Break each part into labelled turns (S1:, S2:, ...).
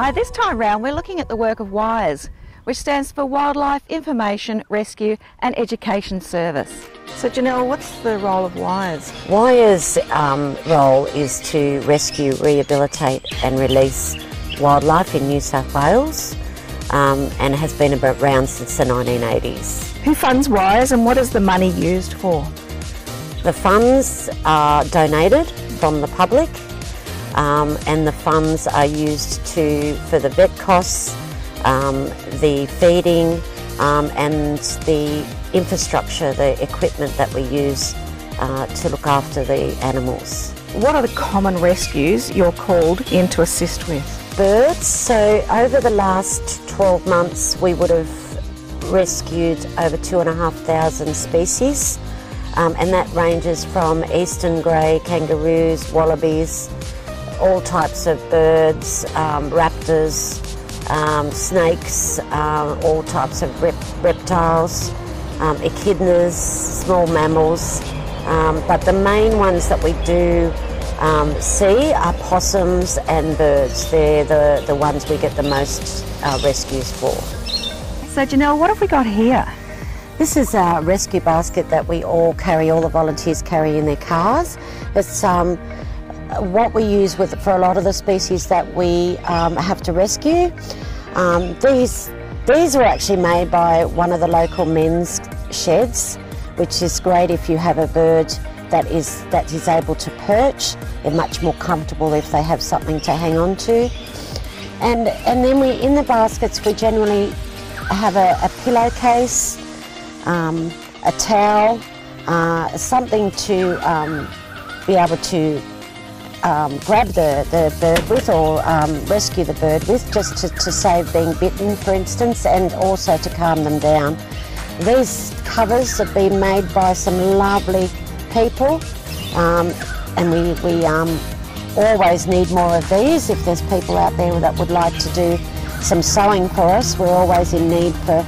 S1: Hi, this time round we're looking at the work of WIRES, which stands for Wildlife Information, Rescue and Education Service. So Janelle, what's the role of WIRES?
S2: WIRES' role is to rescue, rehabilitate and release wildlife in New South Wales and has been around since the 1980s.
S1: Who funds WIRES and what is the money used for?
S2: The funds are donated from the public and the funds are used for the vet costs, the feeding and the infrastructure, the equipment that we use to look after the animals.
S1: What are the common rescues you're called in to assist with?
S2: Birds. So over the last 12 months we would have rescued over 2,500 species and that ranges from eastern grey, kangaroos, wallabies, all types of birds, raptors, snakes, all types of reptiles, echidnas, small mammals, but the main ones that we do see are possums and birds. They're the ones we get the most rescues for.
S1: So Janelle, what have we got here?
S2: This is a rescue basket that we all the volunteers carry in their cars. It's what we use for a lot of the species that we have to rescue. These were actually made by one of the local men's sheds, which is great if you have a bird that is able to perch. They're much more comfortable if they have something to hang on to. And then in the baskets we generally have a pillowcase, a towel, something to be able to grab the bird with or rescue the bird with, just to save being bitten, for instance, and also to calm them down. These covers have been made by some lovely people and we always need more of these. If there's people out there that would like to do some sewing for us, we're always in need for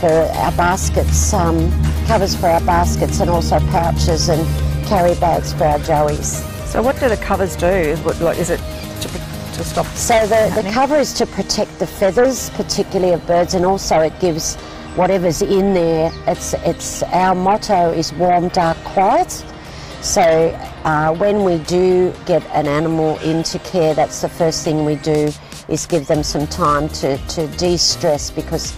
S2: our baskets, covers for our baskets and also pouches and carry bags for our joeys.
S1: So what do the covers do? Is it to stop?
S2: So the cover is to protect the feathers, particularly of birds, and also it gives whatever's in there. It's our motto is warm, dark, quiet. So when we do get an animal into care, that's the first thing we do, is give them some time to de-stress, because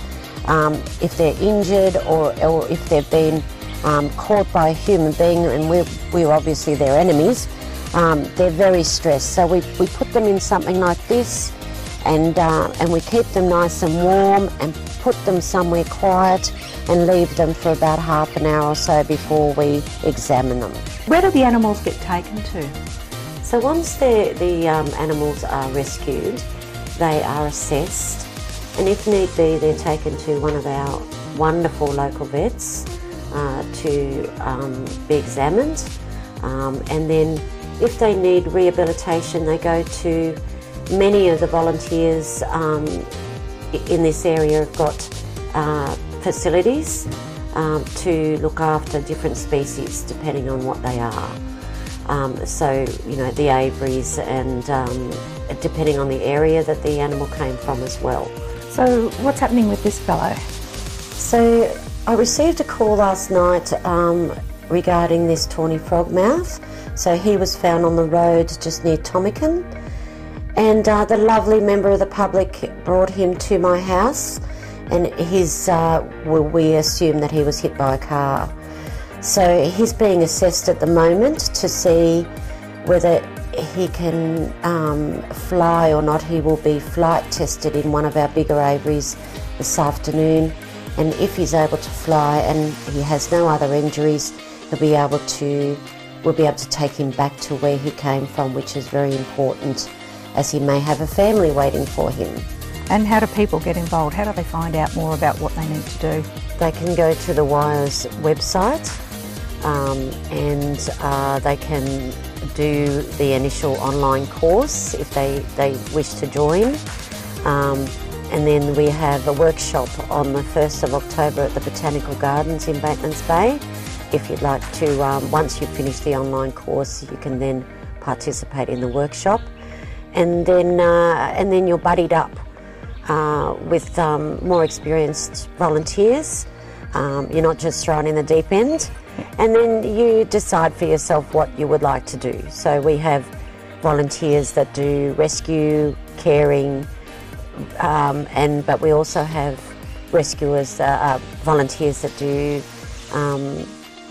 S2: if they're injured or if they've been caught by a human being, and we're obviously their enemies, they're very stressed. So we put them in something like this and we keep them nice and warm and put them somewhere quiet and leave them for about half an hour or so before we examine them.
S1: Where do the animals get taken to?
S2: So once the animals are rescued, they are assessed, and if need be they're taken to one of our wonderful local vets to be examined, and then if they need rehabilitation they go to many of the volunteers in this area have got facilities to look after different species depending on what they are. So, you know, the aviaries and depending on the area that the animal came from as well.
S1: So what's happening with this fellow?
S2: So I received a call last night regarding this Tawny Frogmouth. So he was found on the road just near Tomican, and the lovely member of the public brought him to my house, and we assume that he was hit by a car. So he's being assessed at the moment to see whether he can fly or not. He will be flight tested in one of our bigger aviaries this afternoon, and if he's able to fly and he has no other injuries, we'll be able to take him back to where he came from, which is very important, as he may have a family waiting for him.
S1: And how do people get involved? How do they find out more about what they need to do?
S2: They can go to the WIRES website and they can do the initial online course if they wish to join. And then we have a workshop on the 1st of October at the Botanical Gardens in Batemans Bay. If you'd like to, once you finish the online course, you can then participate in the workshop. And then you're buddied up with more experienced volunteers. You're not just thrown in the deep end, and then you decide for yourself what you would like to do. So we have volunteers that do rescue, caring, but we also have rescuers, volunteers that do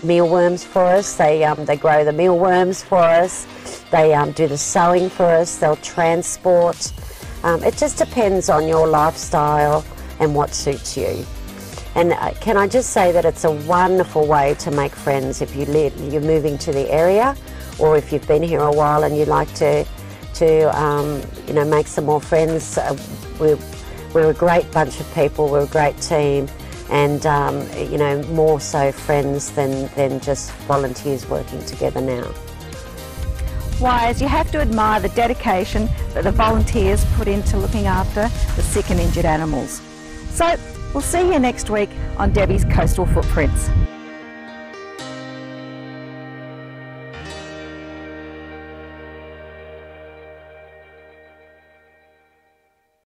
S2: mealworms for us. They grow the mealworms for us. They do the sewing for us. They'll transport. It just depends on your lifestyle and what suits you. And can I just say that it's a wonderful way to make friends if you're moving to the area, or if you've been here a while and you'd like to make some more friends. We're a great bunch of people. We're a great team, and more so friends than just volunteers working together now.
S1: Wise, you have to admire the dedication that the volunteers put into looking after the sick and injured animals. So we'll see you next week on Debi's Coastal Footprints.